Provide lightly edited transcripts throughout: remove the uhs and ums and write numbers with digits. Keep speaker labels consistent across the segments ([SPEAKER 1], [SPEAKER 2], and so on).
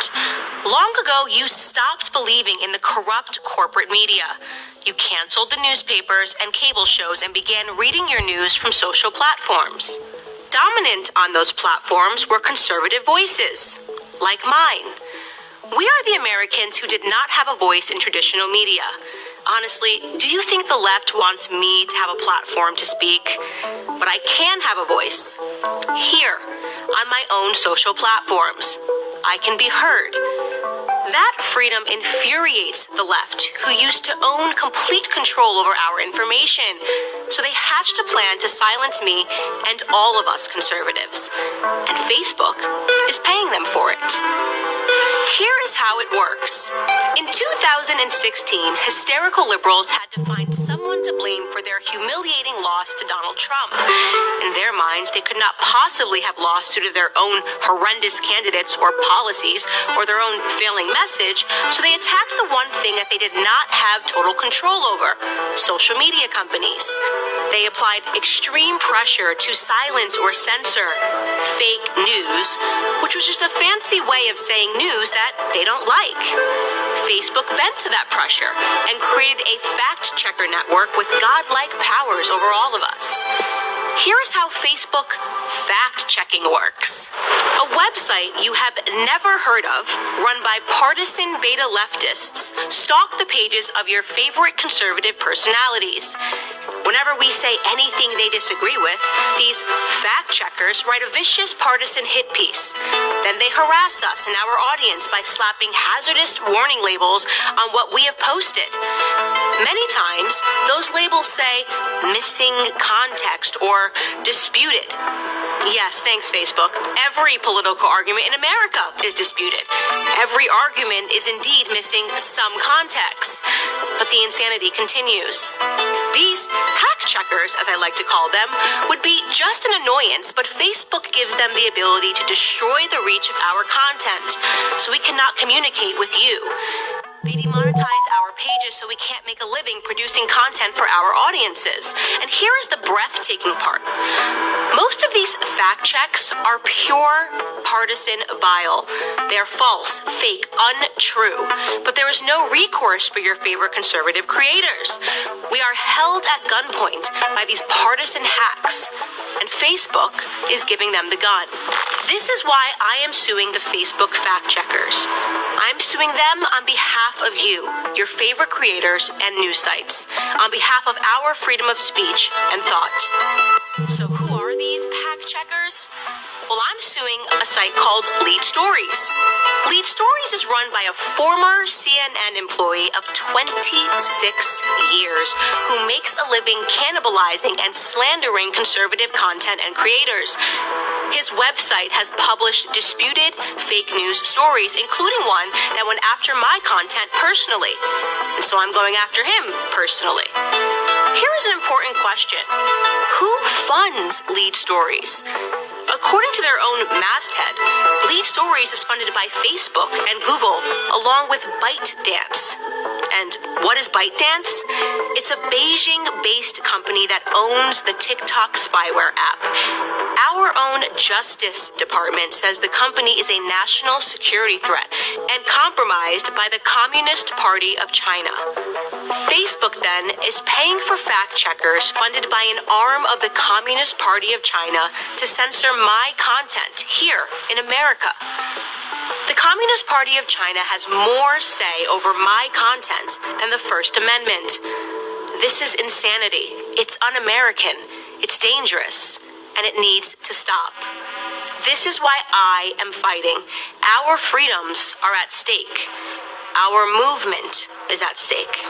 [SPEAKER 1] start. Long ago, you stopped believing in the corrupt corporate media. You canceled the newspapers and cable shows and began reading your news from social platforms. Dominant on those platforms were conservative voices, like mine. We are the Americans who did not have a voice in traditional media. Honestly, do you think the left wants me to have a platform to speak? But I can have a voice. Here, on my own social platforms. I can be heard. That freedom infuriates the left, who used to own complete control over our information. So they hatched a plan to silence me and all of us conservatives. And Facebook is paying them for it. Here is how it works. In 2016, hysterical liberals had to find someone to blame for their humiliating loss to Donald Trump. In their minds, they could not possibly have lost due to their own horrendous candidates or policies or their own failing message, so they attacked the one thing that they did not have total control over: social media companies. They applied extreme pressure to silence or censor fake news, which was just a fancy way of saying news that they don't like. Facebook bent to that pressure and created a fact-checker network with godlike powers over all of us. Here is how Facebook fact-checking works. A website you have never heard of, run by partisan beta leftists, stalk the pages of your favorite conservative personalities. Whenever we say anything they disagree with, these fact-checkers write a vicious partisan hit piece. Then they harass us and our audience by slapping hazardous warning labels on what we have posted. Many times, those labels say missing context or disputed. Yes, thanks, Facebook. Every political argument in America is disputed. Every argument is indeed missing some context. But the insanity continues. These hack checkers, as I like to call them, would be just an annoyance, but Facebook gives them the ability to destroy the reach of our content, so we cannot communicate with you. They demonetize our pages so we can't make a living producing content for our audiences. And here is the breathtaking part. Most of these fact checks are pure partisan bile. They're false, fake, untrue. But there is no recourse for your favorite conservative creators. We are held at gunpoint by these partisan hacks, and Facebook is giving them the gun. This is why I am suing the Facebook fact checkers. I'm suing them on behalf of you, your favorite creators and news sites, on behalf of our freedom of speech and thought. So who are these hack checkers? Well, I'm suing a site called Lead Stories. Lead Stories is run by a former CNN employee of 26 years who makes a living cannibalizing and slandering conservative content and creators. His website has published disputed fake news stories, including one that went after my content personally. And so I'm going after him personally. Here is an important question. Who funds Lead Stories? According to their own masthead, Lead Stories is funded by Facebook and Google, along with ByteDance. And what is ByteDance? It's a Beijing-based company that owns the TikTok spyware app. Our own Justice Department says the company is a national security threat and compromised by the Communist Party of China. Facebook, then, is paying for fact-checkers funded by an arm of the Communist Party of China to censor my content here in America. The Communist Party of China has more say over my content than the First Amendment. This is insanity. It's un-American. It's dangerous. And it needs to stop. This is why I am fighting. Our freedoms are at stake. Our movement is at stake.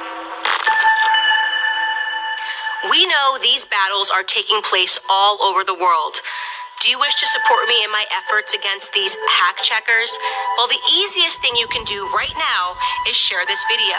[SPEAKER 1] We know these battles are taking place all over the world. Do you wish to support me in my efforts against these hack checkers? Well, the easiest thing you can do right now is share this video.